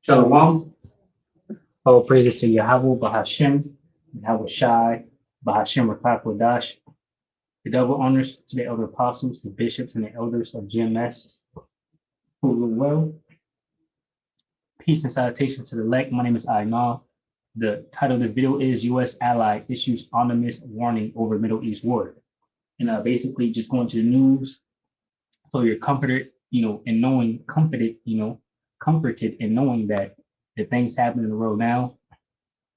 Shalom. All praises to Yahweh, Bahashem, Yahweh Shai, Bahashem Rakakwadash. The double honors to the elder apostles, the bishops, and the elders of GMS who rule well. Peace and salutation to the elect. My name is Ainal. The title of the video is U.S. Ally Issues Ominous Warning Over Middle East War. And basically just going to the news so you're comforted, in knowing, comforted in knowing that the things happening in the world now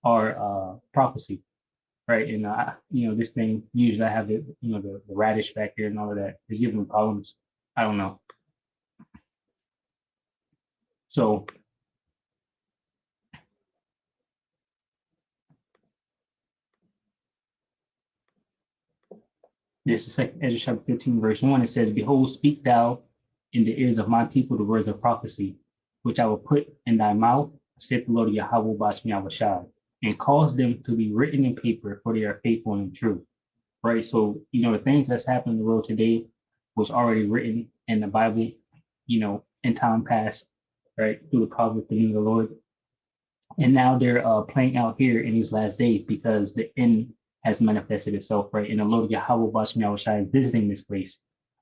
are prophecy, right? And this thing usually I have the radish back here and all of that is giving me problems. I don't know. So this is Second Ezra chapter 15, verse 1. It says, "Behold, speak thou in the ears of my people the words of prophecy, which I will put in thy mouth, saith the Lord Yahweh Bashmi Awashai, and cause them to be written in paper, for they are faithful and true." Right. So, the things that's happening in the world today was already written in the Bible, in time past, right, through the prophets of the Lord. And now they're playing out here in these last days because the end has manifested itself, right? And the Lord Yahweh Bashmi Awashai is visiting this place.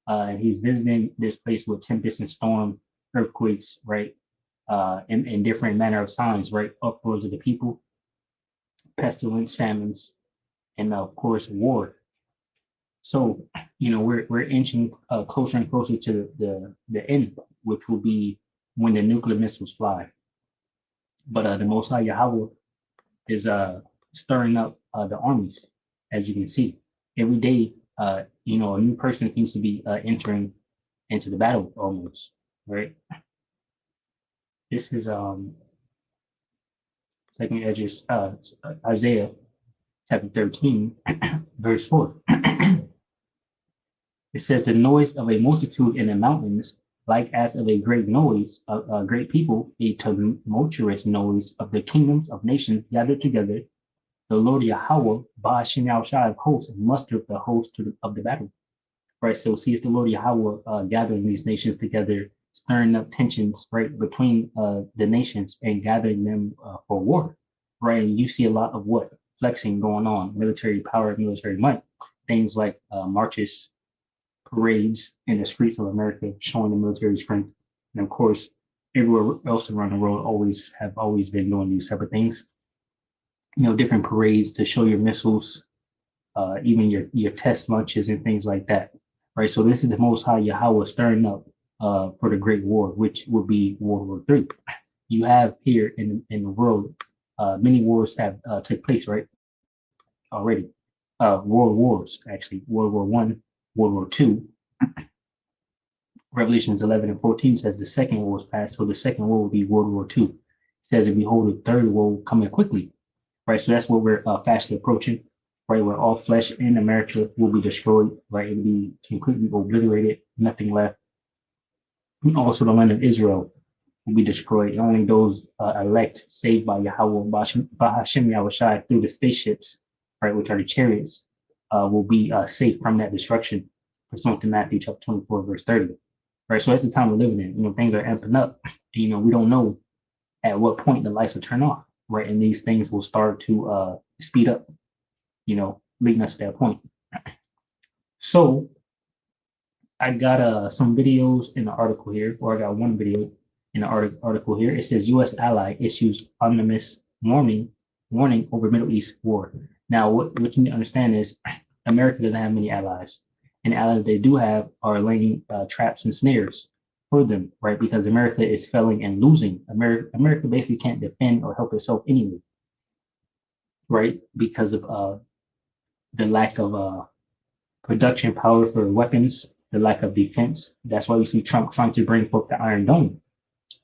And he's visiting this place with tempest and storm, earthquakes, right? And different manner of signs, right? Uproars of the people, pestilence, famines, and of course, war. So, we're inching closer and closer to the end, which will be when the nuclear missiles fly. But the Most High Yahweh is stirring up the armies, as you can see. Every day, a new person seems to be entering into the battle almost, right? This is Second Edges, Isaiah chapter 13, verse 4. It says, "The noise of a multitude in the mountains, like as of a great noise of great people, a tumultuous noise of the kingdoms of nations gathered together. The Lord Yahweh, Ba'ashim Yahushai of hosts, mustered the host of the battle." Right. So see, it's the Lord Yahweh gathering these nations together, stirring up tensions, right, between the nations and gathering them for war. Right. And you see a lot of what flexing going on, military power, military might, things like marches, parades in the streets of America showing the military strength. And of course, everywhere else around the world have always been doing these type of things. Different parades to show your missiles, even your test launches and things like that. Right. So this is the Most High Yahweh stirring up for the Great War, which will be World War III. You have here in the world, many wars have took place, right? Already. World wars, actually, World War I, World War II. Revelations 11 and 14 says the second war was past, so the second war will be World War II. It says, "And behold, the third war coming quickly." Right, so that's what we're fastly approaching. Right, where all flesh in America will be destroyed. Right, it'll be completely obliterated, nothing left. And also, the land of Israel will be destroyed. Only those elect, saved by Yahweh, Bahashem Yahushai through the spaceships, right, which are the chariots, will be safe from that destruction, pursuant to Matthew chapter 24, verse 30. Right, so that's the time we're living in. Things are amping up. We don't know at what point the lights will turn off, right, and these things will start to speed up, leading us to that point. So I got some videos in the article here, or I got one video in the article here. It says U.S. ally issues ominous warning over Middle East war. Now, what you need to understand is America doesn't have many allies, and the allies they do have are laying traps and snares for them, right? Because America is failing and losing. America basically can't defend or help itself anyway, right? Because of the lack of production power for weapons, the lack of defense. That's why we see Trump trying to bring forth the Iron Dome.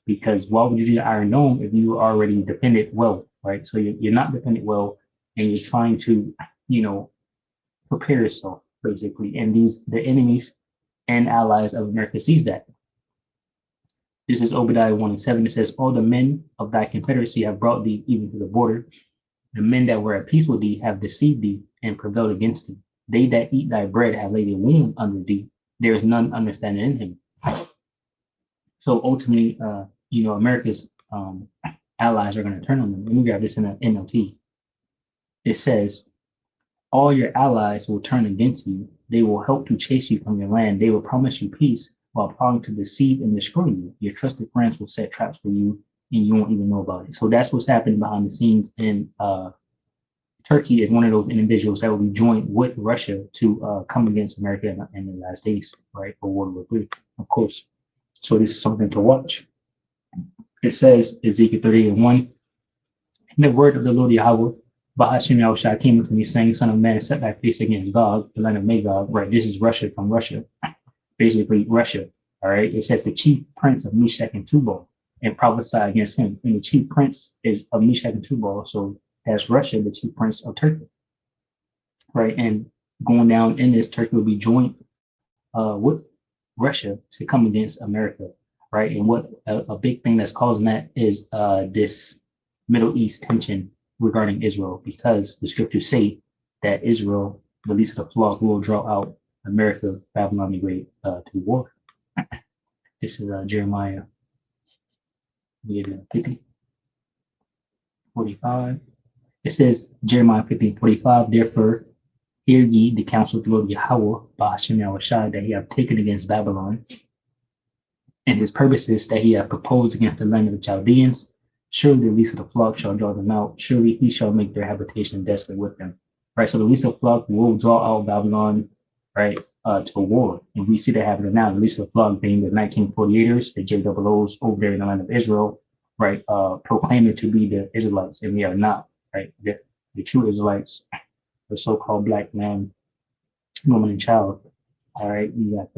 Because why would you do the Iron Dome if you already defended well, right? So you're not defended well, and you're trying to, prepare yourself basically. And the enemies and allies of America sees that. This is Obadiah 1:7. It says, "All the men of thy confederacy have brought thee even to the border. The men that were at peace with thee have deceived thee and prevailed against thee. They that eat thy bread have laid a wound under thee. There is none understanding in him." So ultimately, America's um, allies are going to turn on them. Let me grab this in the NLT. It says, all your allies will turn against you. They will help to chase you from your land. They will promise you peace while plotting to deceive and destroy you. Your trusted friends will set traps for you and you won't even know about it. So that's what's happening behind the scenes. And Turkey is one of those individuals that will be joined with Russia to come against America in the last days, right? For World War III, of course. So this is something to watch. It says, Ezekiel 38:1, the word of the Lord Yahweh, Bahashim Yahushua came unto me, saying, Son of man, set thy face against Gog, the land of Magog. Right, this is Russia from Russia, basically Russia. All right, it says the chief prince of Meshach and Tubal, and prophesy against him. And the chief prince is of Meshach and Tubal, so that's Russia, the chief prince of Turkey. Right, and going down in this, Turkey will be joined with Russia to come against America. Right, and what a big thing that's causing that is this Middle East tension regarding Israel, because the scriptures say that Israel, the least of the flock, will draw out America, Babylon the Great, to war. This is Jeremiah 50, 45. It says, Jeremiah 50:45, therefore, hear ye the counsel of the Lord Yahweh, Ba'ashem Yahushai, that he hath taken against Babylon, and his purposes that he hath proposed against the land of the Chaldeans. Surely the least of the flock shall draw them out. Surely he shall make their habitation desolate with them. Right. So the least of the flock will draw out Babylon, right, to war. And we see that happening now. The least of the flock being the 1948ers, the JOOs over there in the land of Israel, right, proclaiming to be the Israelites, and we are not, right? The true Israelites, the so-called black man, woman, and child. All right. You got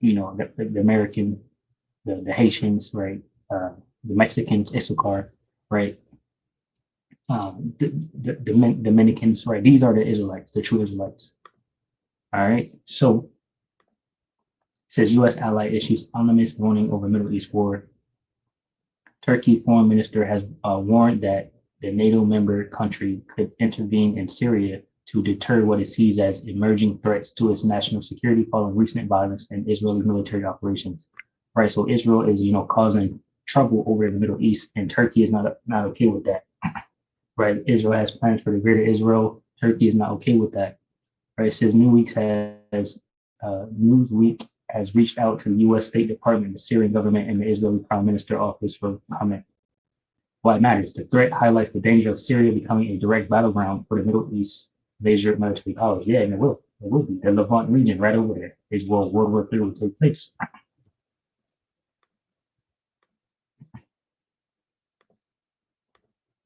the American, the Haitians, right? The Mexicans, Issachar, right? The Dominicans, right? These are the Israelites, the true Israelites. All right. So it says U.S. ally issues ominous warning over Middle East war. Turkey foreign minister has warned that the NATO member country could intervene in Syria to deter what it sees as emerging threats to its national security following recent violence and Israeli military operations. Right. So Israel is, causing trouble over in the Middle East, and Turkey is not okay with that. Right. Israel has plans for the greater Israel. Turkey is not okay with that. Right. It says Newsweek has reached out to the U.S. State Department, the Syrian government, and the Israeli Prime Minister office for comment. Why it matters. The threat highlights the danger of Syria becoming a direct battleground for the Middle East major military powers. Yeah, and it will. It will be. The Levant region right over there is where World War III will take place.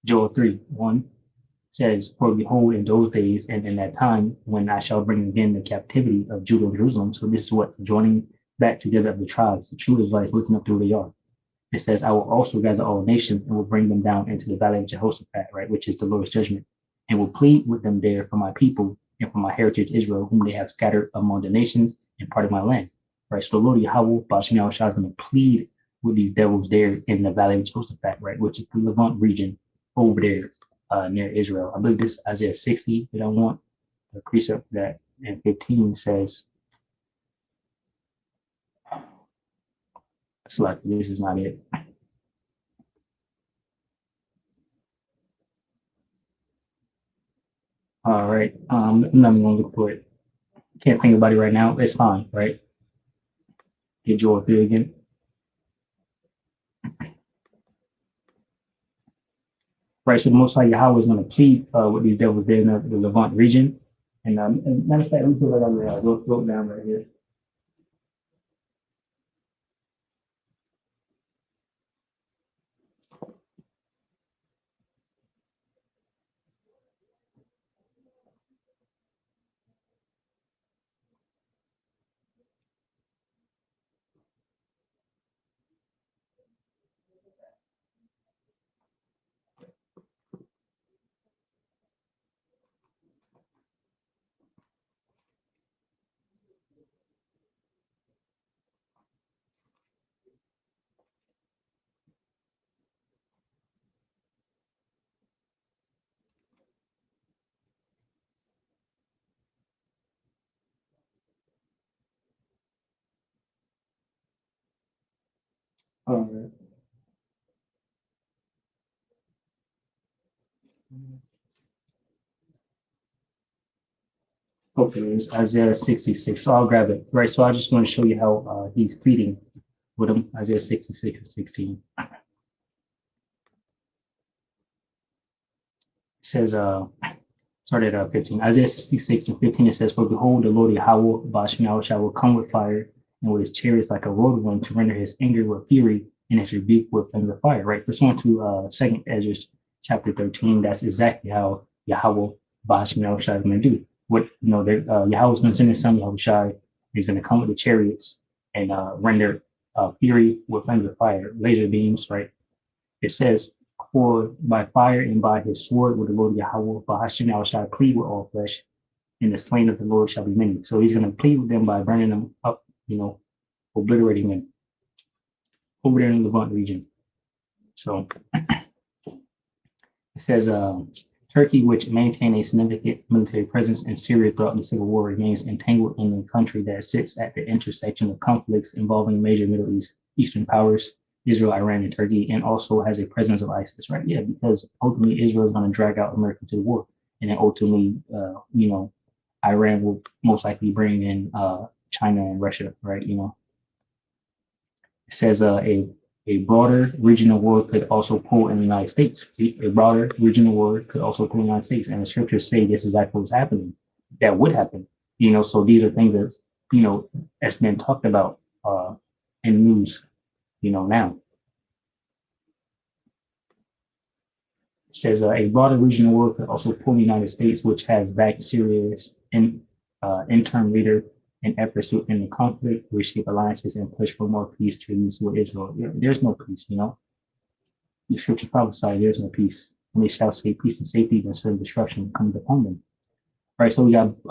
Joel 3:1 says, For behold, in those days and in that time, when I shall bring again the captivity of Judah and Jerusalem. So this is what joining back together of the tribes, the true Israelites looking up to who they are. It says, I will also gather all nations and will bring them down into the valley of Jehoshaphat, right, which is the Lord's judgment, and will plead with them there for my people and for my heritage Israel, whom they have scattered among the nations and part of my land. Right. So the Lord Yahweh, Ba'ashem Yahushua, is going to plead with these devils there in the valley of Jehoshaphat, right, which is the Levant region over there near Israel. I believe this is Isaiah 60 that I want. The precept that in 15 says, select, this is not it. All right. I'm not going to look for it. Can't think about it right now. It's fine, right? Get Joel 3 again. Right. So the Most High Yahweh is going to plead with these devils there in the Levant region. And matter of fact, let me see what I wrote down right here. All right. Okay, it's Isaiah 66. So I'll grab it. Right. So I just want to show you how he's pleading with him. Isaiah 66 and 16. It says, start at 15. Isaiah 66 and 15, it says, for behold, the Lord Yahweh, Bashmiah, will come with fire and with his chariots like a whirlwind to render his anger with fury and his rebuke with thunder of fire. Right. Pursuant to Second Ezra chapter 13, that's exactly how Yahweh, Bashmiah is going to do. What, Yahweh's going to send his son, Yahushai. He's going to come with the chariots and render fury with thunder of fire, laser beams, right? It says, for by fire and by his sword will the Lord Yahweh, Bahashim shall plead with all flesh, and the slain of the Lord shall be many. So he's going to plead with them by burning them up, obliterating them over there in the Levant region. So it says, Turkey, which maintained a significant military presence in Syria throughout the civil war, remains entangled in a country that sits at the intersection of conflicts involving major Middle Eastern powers, Israel, Iran, and Turkey, and also has a presence of ISIS, right? Yeah, because ultimately Israel is going to drag out America to the war, and then ultimately, Iran will most likely bring in China and Russia, right? It says a broader regional war could also pull in the United States. A broader regional war could also pull in the United States, and the scriptures say this is exactly what's happening. That would happen, So these are things that's that's been talked about in news, now. It says a broader regional war could also pull the United States, which has backed Syria's interim leader in efforts to end the conflict, reshape alliances, and push for more peace treaties with Israel. There's no peace, The scripture prophesied there's no peace. And they shall say peace and safety, then certain destruction comes upon them. All right, so we got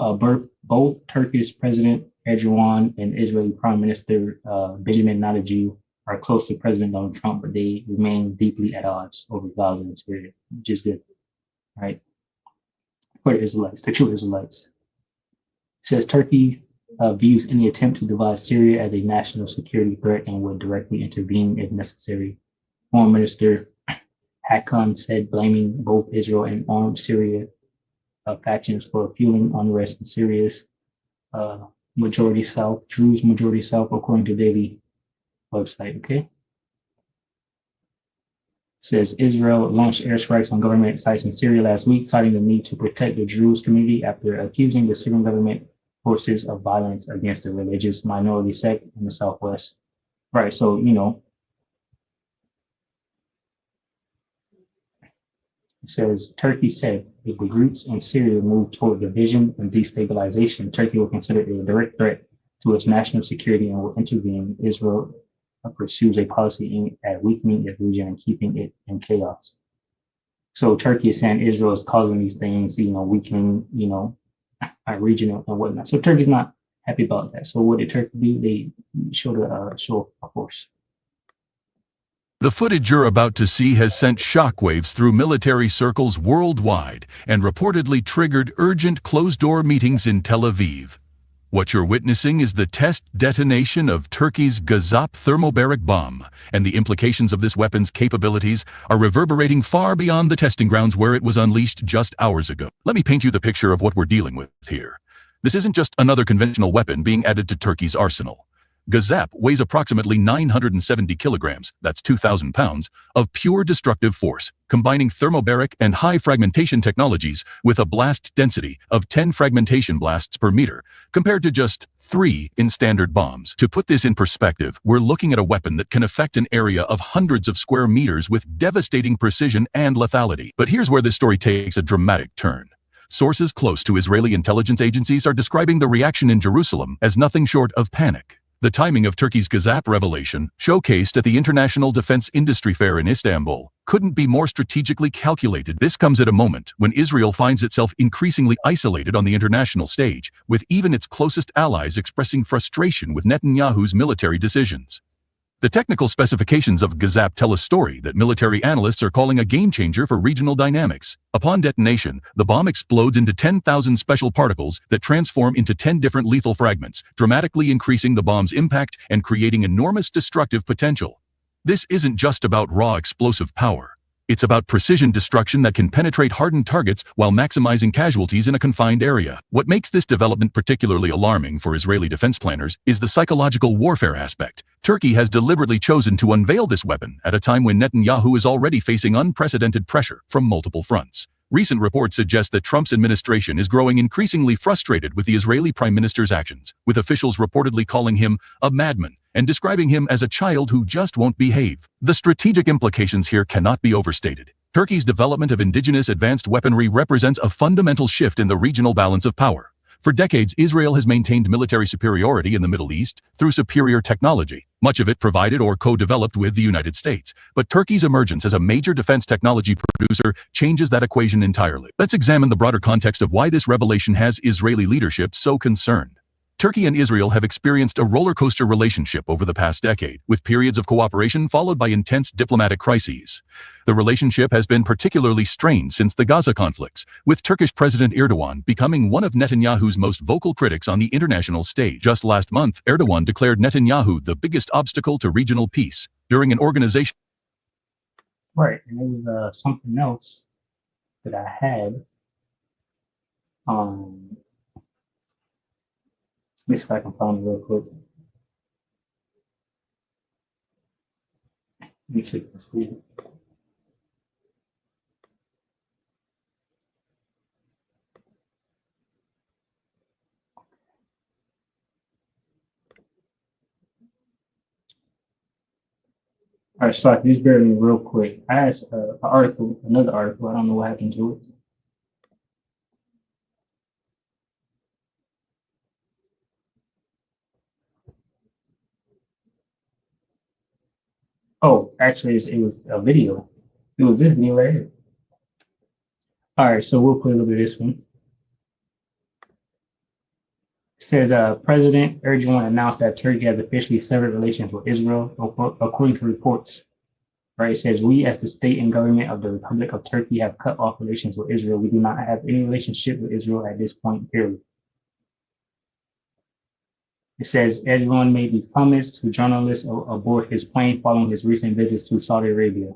both Turkish President Erdogan and Israeli Prime Minister Benjamin Netanyahu are close to President Donald Trump, but they remain deeply at odds over Gaza and Syria, which is good, right? For the Israelites, the true Israelites. It says Turkey views any attempt to divide Syria as a national security threat and would directly intervene if necessary. Foreign Minister Hakan said, blaming both Israel and armed Syria factions for fueling unrest in Syria's majority south, Druze majority south, according to Daily website. Okay. It says Israel launched airstrikes on government sites in Syria last week, citing the need to protect the Druze community after accusing the Syrian government forces of violence against the religious minority sect in the southwest. Right. So, it says Turkey said if the groups in Syria move toward division and destabilization, Turkey will consider it a direct threat to its national security and will intervene. Israel pursues a policy aimed at weakening the region and keeping it in chaos. So Turkey is saying Israel is causing these things, weakening, our region and whatnot. So Turkey's not happy about that. So what did Turkey do? They showed a show of force. The footage you're about to see has sent shockwaves through military circles worldwide and reportedly triggered urgent closed-door meetings in Tel Aviv. What you're witnessing is the test detonation of Turkey's Gazap thermobaric bomb, and the implications of this weapon's capabilities are reverberating far beyond the testing grounds where it was unleashed just hours ago. Let me paint you the picture of what we're dealing with here. This isn't just another conventional weapon being added to Turkey's arsenal. Gazap weighs approximately 970 kilograms, that's 2,000 pounds, of pure destructive force, combining thermobaric and high fragmentation technologies with a blast density of 10 fragmentation blasts per meter, compared to just 3 in standard bombs. To put this in perspective, we're looking at a weapon that can affect an area of hundreds of square meters with devastating precision and lethality. But here's where this story takes a dramatic turn. Sources close to Israeli intelligence agencies are describing the reaction in Jerusalem as nothing short of panic. The timing of Turkey's Gazap revelation, showcased at the International Defense Industry Fair in Istanbul, couldn't be more strategically calculated. This comes at a moment when Israel finds itself increasingly isolated on the international stage, with even its closest allies expressing frustration with Netanyahu's military decisions. The technical specifications of Gazap tell a story that military analysts are calling a game-changer for regional dynamics. Upon detonation, the bomb explodes into 10,000 special particles that transform into 10 different lethal fragments, dramatically increasing the bomb's impact and creating enormous destructive potential. This isn't just about raw explosive power. It's about precision destruction that can penetrate hardened targets while maximizing casualties in a confined area. What makes this development particularly alarming for Israeli defense planners is the psychological warfare aspect. Turkey has deliberately chosen to unveil this weapon at a time when Netanyahu is already facing unprecedented pressure from multiple fronts. Recent reports suggest that Trump's administration is growing increasingly frustrated with the Israeli prime minister's actions, with officials reportedly calling him a madman and describing him as a child who just won't behave. The strategic implications here cannot be overstated. Turkey's development of indigenous advanced weaponry represents a fundamental shift in the regional balance of power. For decades, Israel has maintained military superiority in the Middle East through superior technology, much of it provided or co-developed with the United States. But Turkey's emergence as a major defense technology producer changes that equation entirely. Let's examine the broader context of why this revelation has Israeli leadership so concerned. Turkey and Israel have experienced a roller coaster relationship over the past decade, with periods of cooperation followed by intense diplomatic crises. The relationship has been particularly strained since the Gaza conflicts, with Turkish President Erdogan becoming one of Netanyahu's most vocal critics on the international stage. Just last month, Erdogan declared Netanyahu the biggest obstacle to regional peace during an organization. Right, and there was something else that I had. Let me see if I can find it real quick. Let me check this here. All right, so just bear with me real quick. I asked another article. I don't know what happened to it. Oh, actually, it was a video. It was this video right here. All right, so we'll put a little bit of this one. It says President Erdogan announced that Turkey has officially severed relations with Israel, according to reports. Right, it says we, as the state and government of the Republic of Turkey, have cut off relations with Israel. We do not have any relationship with Israel at this point, period. It says Erdogan made these comments to journalists aboard his plane following his recent visits to Saudi Arabia.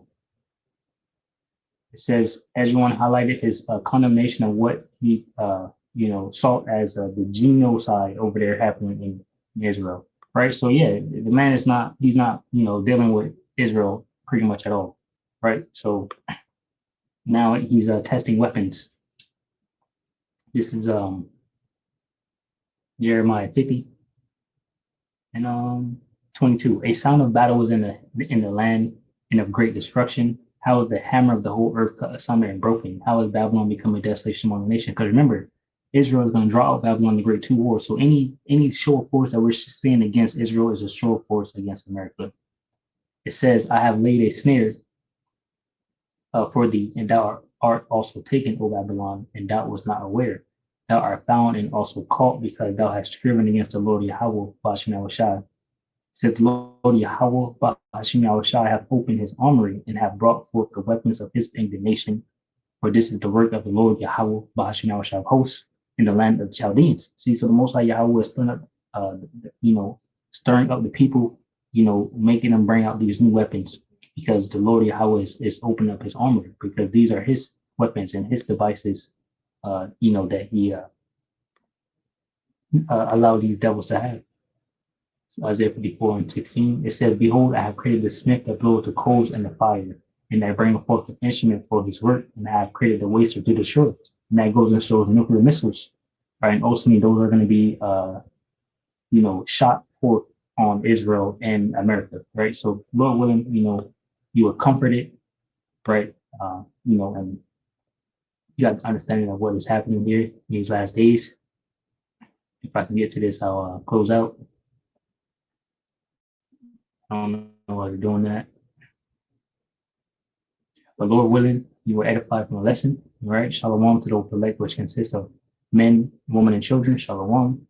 It says Erdogan highlighted his condemnation of what he, saw as the genocide over there happening in Israel. Right. So yeah, the man is not. He's not. Dealing with Israel pretty much at all. Right. So now he's testing weapons. This is Jeremiah 50 and 22. A sound of battle was in the land and of great destruction. How is the hammer of the whole earth cut asunder and broken? How is Babylon become a desolation among the nation? Because remember, Israel is going to draw out Babylon the Great 2 wars. So any show of force that we're seeing against Israel is a show of force against America. It says, I have laid a snare for thee, and thou art also taken, O Babylon, and thou was not aware. Thou art found and also caught, because thou hast striven against the Lord Yahweh, Bashim Yahushai. Said the Lord Yahweh, Bashim Yahushai, have opened his armory and have brought forth the weapons of his indignation. For this is the work of the Lord Yahweh, Bashim Yahushai of hosts, in the land of the Chaldeans. See, so the Most High Yahweh is stirring up the people, making them bring out these new weapons, because the Lord Yahweh is opening up his armory, because these are his weapons and his devices, that he allowed these devils to have. So Isaiah 54:16, it says, behold, I have created the smith that bloweth the coals and the fire, and that bringeth forth the instrument for his work, and I have created the waster to destroy. And that goes and shows nuclear missiles, right? And ultimately, those are going to be, shot forth on Israel and America, right? So, Lord willing, you are comforted, right? And you got understanding of what is happening here in these last days. If I can get to this, I'll close out. I don't know why you're doing that. But Lord willing, you will edify from a lesson, right? Shalom to those elect, which consists of men, women, and children. Shalom.